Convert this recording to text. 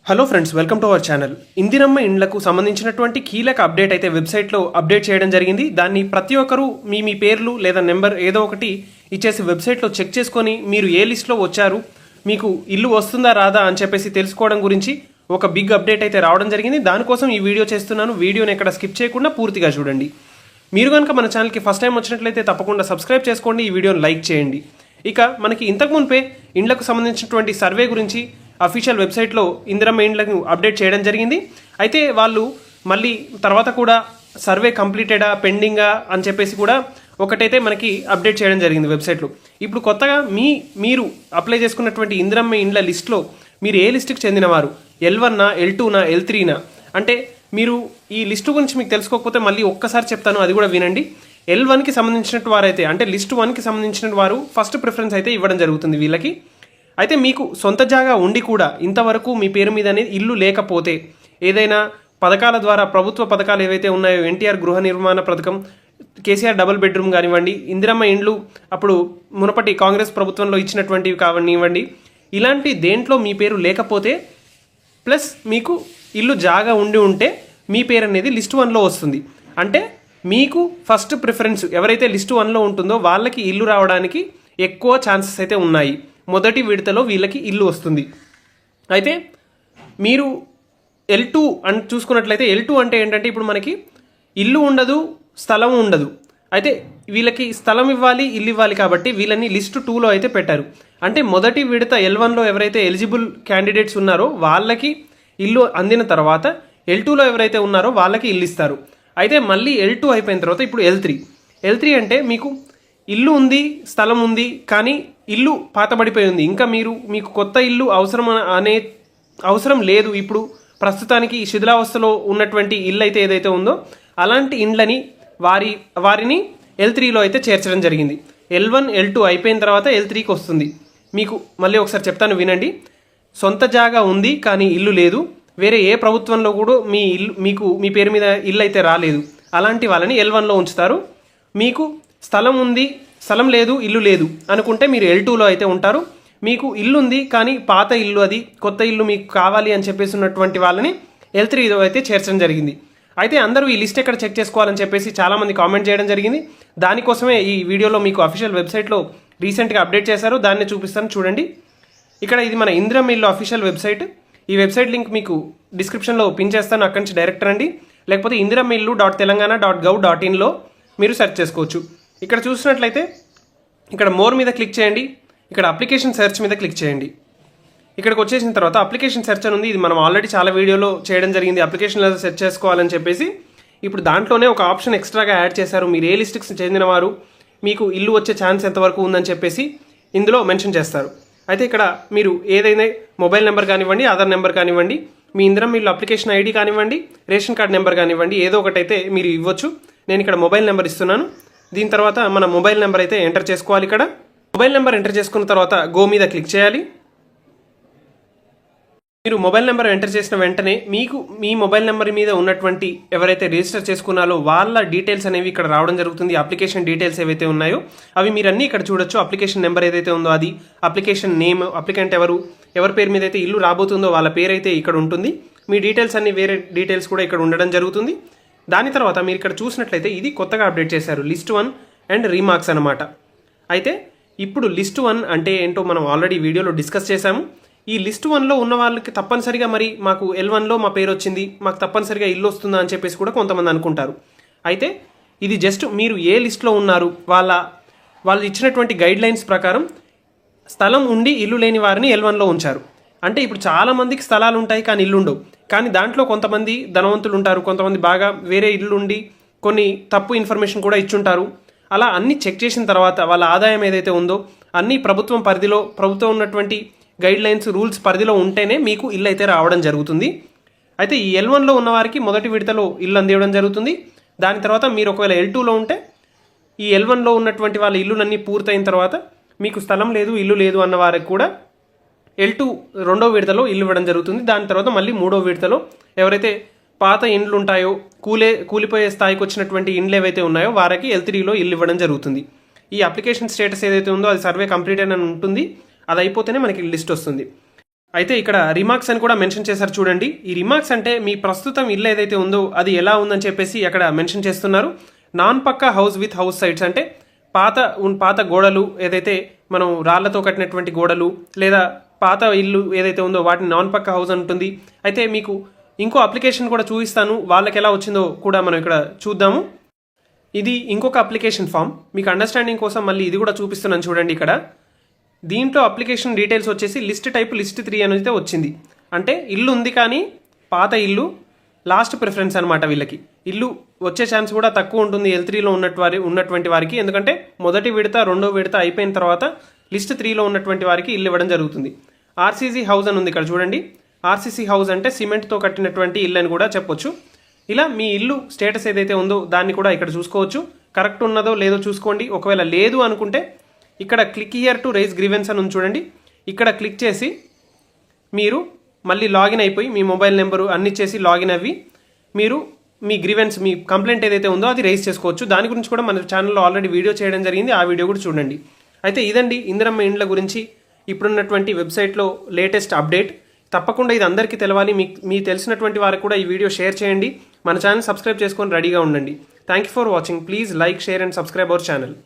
Hello friends, welcome to our channel. Indiramma ఇండ్లకు సంబంధించినటువంటి కీలక అప్డేట్ అయితే వెబ్సైట్లో అప్డేట్ చేయడం జరిగింది. దాన్ని ప్రతి ఒక్కరూ మీ పేర్లు లేదా నెంబర్ ఏదో ఒకటి ఇచ్చేసి వెబ్సైట్లో చెక్ చేసుకొని మీరు ఏ లిస్ట్లో వచ్చారు, మీకు ఇల్లు వస్తుందా రాదా అని చెప్పేసి తెలుసుకోవడం గురించి ఒక బిగ్ అప్డేట్ అయితే రావడం జరిగింది. దానికోసం ఈ వీడియో చేస్తున్నాను. వీడియోని ఎక్కడ స్కిప్ చేయకుండా పూర్తిగా చూడండి. మీరు కనుక మన ఛానల్కి ఫస్ట్ టైం వచ్చినట్లయితే తప్పకుండా సబ్స్క్రైబ్ చేసుకోండి, ఈ వీడియోని లైక్ చేయండి. ఇక మనకి ఇంతకు మునిపే ఇండ్లకు సంబంధించినటువంటి సర్వే గురించి అఫీషియల్ వెబ్సైట్లో ఇందిరమ్మ ఇండ్లకు అప్డేట్ చేయడం జరిగింది. అయితే వాళ్ళు మళ్ళీ తర్వాత కూడా సర్వే కంప్లీటెడా పెండింగా అని చెప్పేసి కూడా ఒకటైతే మనకి అప్డేట్ చేయడం జరిగింది వెబ్సైట్లో. ఇప్పుడు కొత్తగా మీరు అప్లై చేసుకున్నటువంటి ఇందిరమ్మ ఇండ్ల లిస్ట్లో మీరు ఏ లిస్టుకి చెందినవారు, L1నా, L2నా, L3నా, అంటే మీరు ఈ లిస్టు గురించి మీకు తెలుసుకోకపోతే మళ్ళీ ఒక్కసారి చెప్తాను, అది కూడా వినండి. L1కి సంబంధించిన వారైతే అంటే లిస్ట్ 1కి సంబంధించిన వారు ఫస్ట్ ప్రిఫరెన్స్ అయితే ఇవ్వడం జరుగుతుంది వీళ్ళకి. అయితే మీకు సొంత జాగా ఉండి కూడా ఇంతవరకు మీ పేరు మీద అనేది ఇల్లు లేకపోతే, ఏదైనా పథకాల ద్వారా ప్రభుత్వ పథకాలు ఏవైతే ఉన్నాయో, ఎన్టీఆర్ గృహ నిర్మాణ పథకం, కేసీఆర్ డబుల్ బెడ్రూమ్ కానివ్వండి, ఇందిరమ్మ ఇండ్లు అప్పుడు మునపటి కాంగ్రెస్ ప్రభుత్వంలో ఇచ్చినటువంటివి కానివ్వండి, ఇలాంటి దేంట్లో మీ పేరు లేకపోతే ప్లస్ మీకు ఇల్లు జాగా ఉంటే మీ పేరు అనేది లిస్ట్ 1లో వస్తుంది. అంటే మీకు ఫస్ట్ ప్రిఫరెన్స్ ఎవరైతే లిస్ట్ 1లో ఉంటుందో వాళ్ళకి ఇల్లు రావడానికి ఎక్కువ ఛాన్సెస్ అయితే ఉన్నాయి. మొదటి విడతలో వీళ్ళకి ఇల్లు వస్తుంది. అయితే మీరు L2 అని చూసుకున్నట్లయితే, L2 అంటే ఏంటంటే ఇప్పుడు మనకి ఇల్లు ఉండదు, స్థలం ఉండదు. అయితే వీళ్ళకి స్థలం ఇవ్వాలి, ఇల్లు ఇవ్వాలి, కాబట్టి వీళ్ళని లిస్ట్ 2లో అయితే పెట్టారు. అంటే మొదటి విడత L1లో ఎవరైతే ఎలిజిబుల్ క్యాండిడేట్స్ ఉన్నారో వాళ్ళకి ఇల్లు అందిన తర్వాత L2లో ఎవరైతే ఉన్నారో వాళ్ళకి ఇల్లు ఇస్తారు. అయితే మళ్ళీ L2 అయిపోయిన తర్వాత ఇప్పుడు L3 అంటే మీకు ఇల్లు ఉంది, స్థలం ఉంది, కానీ ఇల్లు పాతబడిపోయి ఉంది, ఇంకా మీకు కొత్త ఇల్లు అవసరం లేదు, ఇప్పుడు ప్రస్తుతానికి శిథిలావస్థలో ఉన్నటువంటి ఇల్లు అయితే ఏదైతే ఉందో అలాంటి ఇండ్లని వారిని L3లో అయితే చేర్చడం జరిగింది. L1, L2 అయిపోయిన తర్వాత L3కి వస్తుంది. మీకు మళ్ళీ ఒకసారి చెప్తాను, వినండి. సొంత జాగా ఉంది కానీ ఇల్లు లేదు, వేరే ఏ ప్రభుత్వంలో కూడా మీ పేరు మీద ఇల్లు అయితే రాలేదు, అలాంటి వాళ్ళని L1లో ఉంచుతారు. మీకు స్థలం ఉంది, స్థలం లేదు, ఇల్లు లేదు అనుకుంటే మీరు L2లో అయితే ఉంటారు. మీకు ఇల్లు ఉంది కానీ పాత ఇల్లు, అది కొత్త ఇల్లు మీకు కావాలి అని చెప్పేసి ఉన్నటువంటి వాళ్ళని L3లో అయితే చేర్చడం జరిగింది. అయితే అందరూ ఈ లిస్ట్ ఎక్కడ చెక్ చేసుకోవాలని చెప్పేసి చాలామంది కామెంట్ చేయడం జరిగింది. దానికోసమే ఈ వీడియోలో మీకు అఫీషియల్ వెబ్సైట్లో రీసెంట్గా అప్డేట్ చేశారు, దాన్ని చూపిస్తాను చూడండి. ఇక్కడ ఇది మన ఇందిరమ్మ ఇల్లు అఫీషియల్ వెబ్సైట్. ఈ వెబ్సైట్ లింక్ మీకు డిస్క్రిప్షన్లో పిన్ చేస్తాను, అక్కడి నుంచి డైరెక్ట్ రండి. లేకపోతే indirammaillu.telangana.gov.inలో మీరు సెర్చ్ చేసుకోవచ్చు. ఇక్కడ చూసినట్లయితే ఇక్కడ మోర్ మీద క్లిక్ చేయండి, ఇక్కడ అప్లికేషన్ సెర్చ్ మీద క్లిక్ చేయండి. ఇక్కడికి వచ్చేసిన తర్వాత అప్లికేషన్ సెర్చ్ అని ఉంది. ఇది మనం ఆల్రెడీ చాలా వీడియోలో చేయడం జరిగింది, అప్లికేషన్లో సెర్చ్ చేసుకోవాలని చెప్పేసి. ఇప్పుడు దాంట్లోనే ఒక ఆప్షన్ ఎక్స్ట్రాగా యాడ్ చేశారు, మీరు ఏ లిస్ట్కి చెందినవారు, మీకు ఇల్లు వచ్చే ఛాన్స్ ఎంతవరకు ఉందని చెప్పేసి ఇందులో మెన్షన్ చేస్తారు. అయితే ఇక్కడ మీరు ఏదైనా మొబైల్ నెంబర్ కానివ్వండి, ఆధార్ నెంబర్ కానివ్వండి, మీ ఇందిరమ్మ ఇల్లు అప్లికేషన్ ఐడి కానివ్వండి, రేషన్ కార్డ్ నెంబర్ కానివ్వండి, ఏదో ఒకటైతే మీరు ఇవ్వచ్చు. నేను ఇక్కడ మొబైల్ నెంబర్ ఇస్తున్నాను. దీని తర్వాత మన మొబైల్ నెంబర్ అయితే ఎంటర్ చేసుకోవాలి. ఇక్కడ మొబైల్ నెంబర్ ఎంటర్ చేసుకున్న తర్వాత గో మీద క్లిక్ చేయాలి. మీరు మొబైల్ నెంబర్ ఎంటర్ చేసిన వెంటనే మీకు మీ మొబైల్ నెంబర్ మీద ఉన్నటువంటి ఎవరైతే రిజిస్టర్ చేసుకున్నారో వాళ్ళ డీటెయిల్స్ అనేవి ఇక్కడ రావడం జరుగుతుంది. అప్లికేషన్ డీటెయిల్స్ ఏవైతే ఉన్నాయో అవి మీరు అన్నీ ఇక్కడ చూడొచ్చు. అప్లికేషన్ నెంబర్ ఏదైతే ఉందో అది, అప్లికేషన్ నేమ్, అప్లికెంట్ ఎవరి పేరు మీద అయితే ఇల్లు రాబోతుందో వాళ్ళ పేరు అయితే ఇక్కడ ఉంటుంది. మీ డీటెయిల్స్ అన్ని వేరే డీటెయిల్స్ కూడా ఇక్కడ ఉండడం జరుగుతుంది. దాని తర్వాత మీరు ఇక్కడ చూసినట్లయితే ఇది కొత్తగా అప్డేట్ చేశారు, లిస్ట్ 1 అండ్ రీమార్క్స్ అనమాట. అయితే ఇప్పుడు లిస్ట్ 1 అంటే ఏంటో మనం ఆల్రెడీ వీడియోలో డిస్కస్ చేశాము. ఈ లిస్ట్ 1లో ఉన్న వాళ్ళకి తప్పనిసరిగా మరి మాకు L1లో మా పేరు వచ్చింది, మాకు తప్పనిసరిగా ఇల్లు వస్తుందా అని చెప్పేసి కూడా కొంతమంది అనుకుంటారు. అయితే ఇది జస్ట్ మీరు ఏ లిస్ట్లో ఉన్నారు, వాళ్ళు ఇచ్చినటువంటి గైడ్ లైన్స్ ప్రకారం స్థలం ఉండి ఇల్లు లేని వారిని L1లో ఉంచారు. అంటే ఇప్పుడు చాలామందికి స్థలాలు ఉంటాయి కానీ ఇల్లు ఉండవు. కానీ దాంట్లో కొంతమంది ధనవంతులు ఉంటారు, కొంతమంది బాగా వేరే ఇల్లు ఉండి కొన్ని తప్పు ఇన్ఫర్మేషన్ కూడా ఇచ్చుంటారు. అలా అన్నీ చెక్ చేసిన తర్వాత వాళ్ళ ఆదాయం ఏదైతే ఉందో అన్నీ ప్రభుత్వం ఉన్నటువంటి గైడ్ లైన్స్, రూల్స్ పరిధిలో ఉంటేనే మీకు ఇల్లు అయితే రావడం జరుగుతుంది. అయితే ఈ L1లో ఉన్న వారికి మొదటి విడతలో ఇల్లు అందివ్వడం జరుగుతుంది. దాని తర్వాత మీరు ఒకవేళ L2లో ఉంటే ఈ L1లో ఉన్నటువంటి వాళ్ళ ఇల్లులన్నీ పూర్తయిన తర్వాత మీకు స్థలం లేదు, ఇల్లు లేదు అన్న వారికి కూడా L2 రెండో విడతలో ఇల్లు ఇవ్వడం జరుగుతుంది. దాని తర్వాత మళ్ళీ మూడో విడతలో ఎవరైతే పాత ఇండ్లు ఉంటాయో, కూలిపోయే స్థాయికి వచ్చినటువంటి ఇండ్లు ఏవైతే ఉన్నాయో వారికి L3లో ఇల్లు ఇవ్వడం జరుగుతుంది. ఈ అప్లికేషన్ స్టేటస్ ఏదైతే ఉందో అది సర్వే కంప్లీట్ అని ఉంటుంది, అది అయిపోతేనే మనకి లిస్ట్ వస్తుంది. అయితే ఇక్కడ రిమార్క్స్ అని కూడా మెన్షన్ చేశారు చూడండి. ఈ రిమార్క్స్ అంటే మీ ప్రస్తుతం ఇల్లు ఏదైతే ఉందో అది ఎలా ఉందని చెప్పేసి అక్కడ మెన్షన్ చేస్తున్నారు. Non pucca house with house sides అంటే పాత గోడలు ఏదైతే మనం రాళ్లతో కట్టినటువంటి గోడలు లేదా పాత ఇల్లు ఏదైతే ఉందో వాటిని నాన్ పక్కా హౌస్ అంటుంది. అయితే మీకు ఇంకో అప్లికేషన్ కూడా చూపిస్తాను, వాళ్ళకి ఎలా వచ్చిందో కూడా మనం ఇక్కడ చూద్దాము. ఇది ఇంకొక అప్లికేషన్ ఫామ్, మీకు అండర్స్టాండింగ్ కోసం మళ్ళీ ఇది కూడా చూపిస్తున్నాను చూడండి. ఇక్కడ దీంట్లో అప్లికేషన్ డీటెయిల్స్ వచ్చేసి లిస్ట్ టైప్ లిస్ట్ 3 అని అయితే వచ్చింది. అంటే ఇల్లు ఉంది కానీ పాత ఇల్లు లాస్ట్ ప్రిఫరెన్స్ అనమాట. వీళ్ళకి ఇల్లు వచ్చే ఛాన్స్ కూడా తక్కువ ఉంటుంది L3లో ఉన్నటువంటి వారికి. ఎందుకంటే మొదటి విడత రెండో విడత అయిపోయిన తర్వాత లిస్ట్ 3లో ఉన్నటువంటి వారికి ఇల్లు ఇవ్వడం జరుగుతుంది. ఆర్సీసీ హౌస్ అని ఉంది ఇక్కడ చూడండి. ఆర్సీసీ హౌస్ అంటే సిమెంట్తో కట్టినటువంటి ఇల్లు అని కూడా చెప్పొచ్చు. ఇలా మీ ఇల్లు స్టేటస్ ఏదైతే ఉందో దాన్ని కూడా ఇక్కడ చూసుకోవచ్చు. కరెక్ట్ ఉన్నదో లేదో చూసుకోండి. ఒకవేళ లేదు అనుకుంటే ఇక్కడ click here to raise grievance అని ఉంది చూడండి. ఇక్కడ క్లిక్ చేసి మీరు మళ్ళీ లాగిన్ అయిపోయి మీ మొబైల్ నెంబరు అన్ని చేసి లాగిన్ అవ్వి మీరు మీ గ్రీవెన్స్ మీ కంప్లైంట్ ఏదైతే ఉందో అది రైజ్ చేసుకోవచ్చు. దాని గురించి కూడా మన ఛానల్లో ఆల్రెడీ వీడియో చేయడం జరిగింది, ఆ వీడియో కూడా చూడండి. అయితే ఇదండి ఇందిరమ్మ ఇండ్ల గురించి ఇప్పుడున్నటువంటి వెబ్సైట్లో లేటెస్ట్ అప్డేట్. తప్పకుండా ఇది అందరికీ తెలవాలి. మీ తెలిసినటువంటి వారికి కూడా ఈ వీడియో షేర్ చేయండి. మన ఛానల్ సబ్స్క్రైబ్ చేసుకొని రెడీగా ఉండండి. Thank you for watching. Please like, share and subscribe our channel.